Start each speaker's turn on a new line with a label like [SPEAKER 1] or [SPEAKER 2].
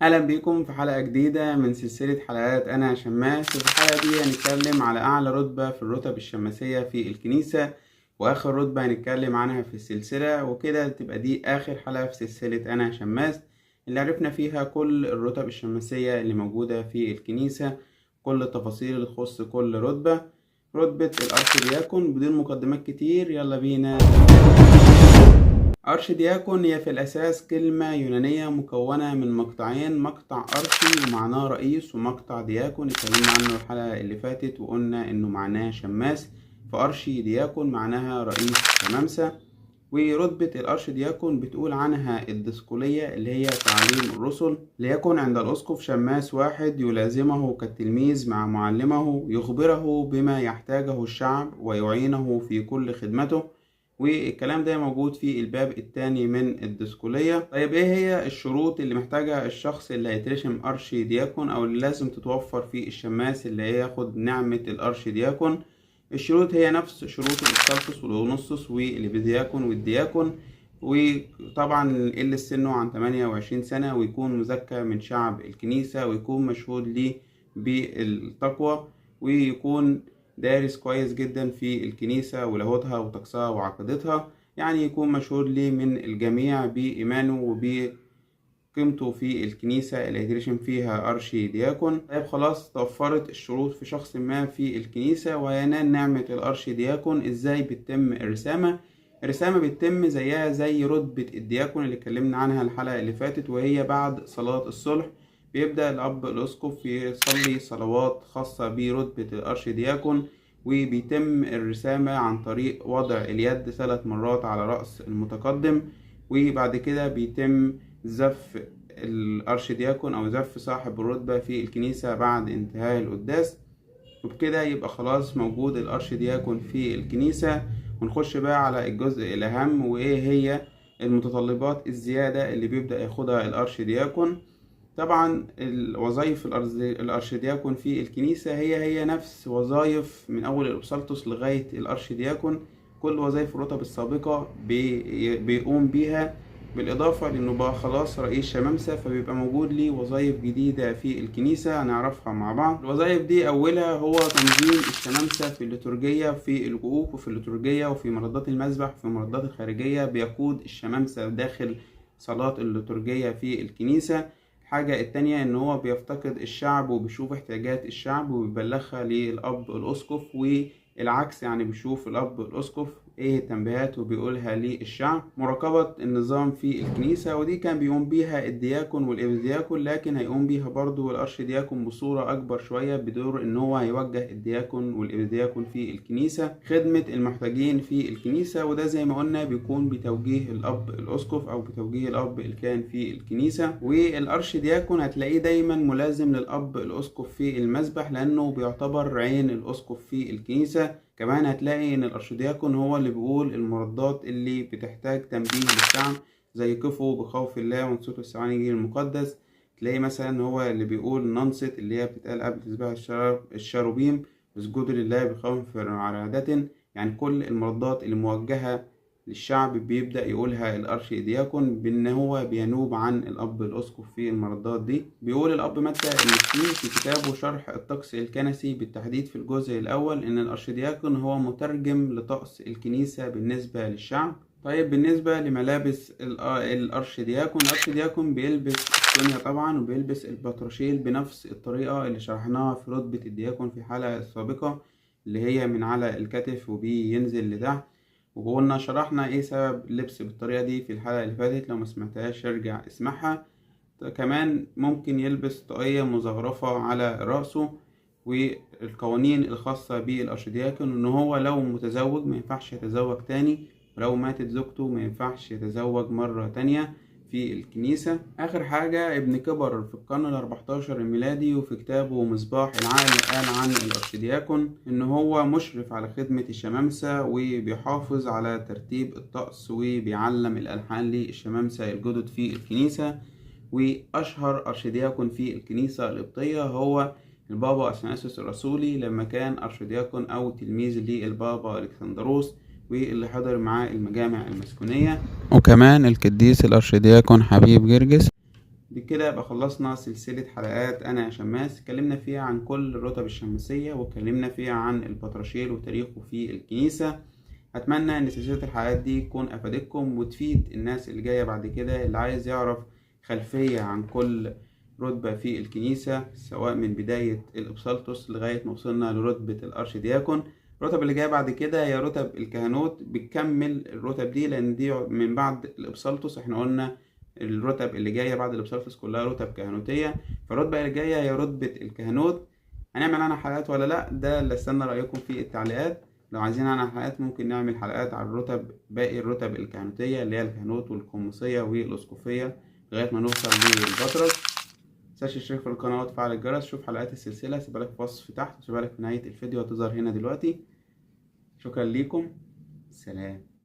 [SPEAKER 1] اهلا بيكم في حلقة جديدة من سلسلة حلقات انا شماس. وفي الحلقة دي هنتكلم على اعلى رتبة في الرتب الشماسية في الكنيسة، واخر رتبة هنتكلم عنها في السلسلة، وكده تبقى دي اخر حلقة في سلسلة انا شماس اللي عرفنا فيها كل الرتب الشماسية اللي موجودة في الكنيسة، كل التفاصيل اللي تخص كل رتبة. رتبة الارشدياكون بدون مقدمات كتير، يلا بينا. أرشدياكون هي في الأساس كلمة يونانية مكونة من مقطعين، مقطع أرشي ومعناه رئيس، ومقطع دياكون اتكلمنا عنه الحلقة اللي فاتت وقلنا إنه معناه شماس. فأرشي دياكون معناها رئيس شمامسة. ورتبة الأرشدياكون بتقول عنها الدسقلية اللي هي تعليم الرسل، ليكن عند الأسقف شماس واحد يلازمه كالتلميذ مع معلمه، يخبره بما يحتاجه الشعب ويعينه في كل خدمته. والكلام ده موجود في الباب الثاني من الدسقلية. طيب ايه هي الشروط اللي محتاجها الشخص اللي هيترشم أرشي دياكون، او اللي لازم تتوفر في الشماس اللي هياخد نعمة الأرشي دياكون؟ الشروط هي نفس شروط الإسطرطس والأغنسطس والإبيدياكون والدياكون. وطبعا اللي سنه عن 28 سنة، ويكون مزكى من شعب الكنيسة، ويكون مشهود ليه بالتقوى، ويكون دارس كويس جدا في الكنيسة ولاهوتها وطقسها وعقيدتها، يعني يكون مشهور ليه من الجميع بإيمانه وبقيمته في الكنيسة اللي هيترشم فيها أرشي دياكون. طيب خلاص، توفرت الشروط في شخص ما في الكنيسة وينال نعمة الأرشي دياكون. إزاي بتتم الرسامة؟ الرسامة بتتم زيها زي رتبة الدياكون اللي اتكلمنا عنها الحلقة اللي فاتت، وهي بعد صلاة الصلح بيبدأ الأب الأسقف يصلي صلوات خاصة برتبة الأرشدياكون، وبيتم الرسامة عن طريق وضع اليد 3 مرات على رأس المتقدم، وبعد كده بيتم زف الأرشدياكون أو زف صاحب الرتبة في الكنيسة بعد انتهاء القداس. وبكده يبقى خلاص موجود الأرشدياكون في الكنيسة. ونخش بقى على الجزء الأهم، وإيه هي المتطلبات الزيادة اللي بيبدأ ياخدها الأرشدياكون. طبعا الوظائف الأرشدياكون في الكنيسة هي نفس وظائف من أول الأبسلطس لغاية الأرشدياكون. كل وظائف الرتب السابقة بيقوم بيها، بالإضافة لأنه بقى خلاص رئيس شمامسة، فبيبقى موجود ليه وظائف جديدة في الكنيسة هنعرفها مع بعض. الوظائف دي أولها هو تنظيم الشمامسة في الليتورجية، في الجؤوف وفي الليتورجية وفي مردات المسبح وفي المردات الخارجية. بيقود الشمامسة داخل صلاة الليتورجية في الكنيسة. الحاجة التانية ان هو بيفتقد الشعب وبيشوف احتياجات الشعب وبيبلغها للأب الأسقف، والعكس يعني بيشوف الأب الأسقف ايه التنبيهات وبيقولها للشعب. مراقبة النظام في الكنيسة، ودي كان بيقوم بيها الدياكون والإبدياكون، لكن هيقوم بيها برضو الأرشدياكون بصورة أكبر شوية، بدور ان هو هيوجه الدياكون والإبدياكون في الكنيسة خدمة المحتاجين في الكنيسة. وده زي ما قلنا بيكون بتوجيه الأب الأسقف أو بتوجيه الأب الكاهن في الكنيسة. والأرشدياكون هتلاقيه دايما ملازم للأب الأسقف في المسبح، لأنه بيعتبر عين الأسقف في الكنيسة. كمان هتلاقي ان الارشدياكون هو اللي بيقول المردات اللي بتحتاج تنبيه للشعب، زي قفوا بخوف الله وانصتوا السمعان الانجيل المقدس. تلاقي مثلا هو اللي بيقول ننصت اللي هي بتتقال قبل تسبيح الشاروبيم، اسجدوا لله بخوف ورعدة. يعني كل المردات اللي موجهة للشعب بيبدأ يقولها الأرشدياكون، بأن هو بينوب عن الأب الأسقف في المردات دي. بيقول الأب متى المسكين في كتابه شرح الطقس الكنسي بالتحديد في الجزء الأول إن الأرشدياكون هو مترجم لطقس الكنيسة بالنسبة للشعب. طيب بالنسبة لملابس الأرشدياكون بيلبس السونيا طبعا، وبيلبس البطرشيل بنفس الطريقة اللي شرحناها في رتبة الدياكون في الحلقة السابقة، اللي هي من على الكتف وبينزل لتحت. وقلنا شرحنا ايه سبب اللبس بالطريقة دي في الحلقة اللي فاتت، لو ما سمعتهاش ارجع اسمعها. كمان ممكن يلبس طاقية مزخرفة على رأسه. والقوانين الخاصة بالأرشدياكون إن هو لو متزوج ما ينفعش يتزوج تاني، ولو ماتت زوجته ما ينفعش يتزوج مرة تانية في الكنيسة. آخر حاجة، ابن كبر في القرن ال14 الميلادي وفي كتابه مصباح العقل قال عن الأرشدياكون إن هو مشرف على خدمة الشمامسة وبيحافظ على ترتيب الطقس وبيعلم الألحان للشمامسة الجدد في الكنيسة. وأشهر أرشدياكون في الكنيسة القبطية هو البابا أثناسيوس الرسولي، لما كان أرشدياكون أو تلميذ للبابا الكسندروس، واللي حضر معاه المجامع المسكونية. وكمان القديس الأرشدياكون حبيب جرجس بكده يبقى خلصنا سلسلة حلقات أنا يا شماس، اتكلمنا فيها عن كل الرتب الشماسية واتكلمنا فيها عن البطرشيل وتاريخه في الكنيسة. أتمنى إن سلسلة الحلقات دي تكون أفادتكم وتفيد الناس اللي جاية بعد كده، اللي عايز يعرف خلفية عن كل رتبة في الكنيسة، سواء من بداية الإبسالتوس لغاية ما وصلنا لرتبة الأرشدياكون. الرتب اللي جاية بعد كده هي رتب الكهنوت، بتكمل الرتب دي لأن دي من بعد الإبسالتوس. احنا قلنا الرتب اللي جاية بعد الإبسالتوس كلها رتب كهنوتية، فالرتبة اللي جاية هي رتبة الكهنوت. هنعمل عنها حلقات ولا لأ؟ ده اللي استنى رأيكم في التعليقات. لو عايزين عنها حلقات ممكن نعمل حلقات على الرتب، باقي الرتب الكهنوتية اللي هي الكهنوت والقمصية والأسقفية لغاية ما نوصل للبطرس. متنساش تشترك في القناة وتفعل الجرس. شوف حلقات السلسلة، سيبها لك في وصف تحت وسيبها لك في نهاية الفيديو، هتظهر هنا دلوقتي. شكرا ليكم، سلام.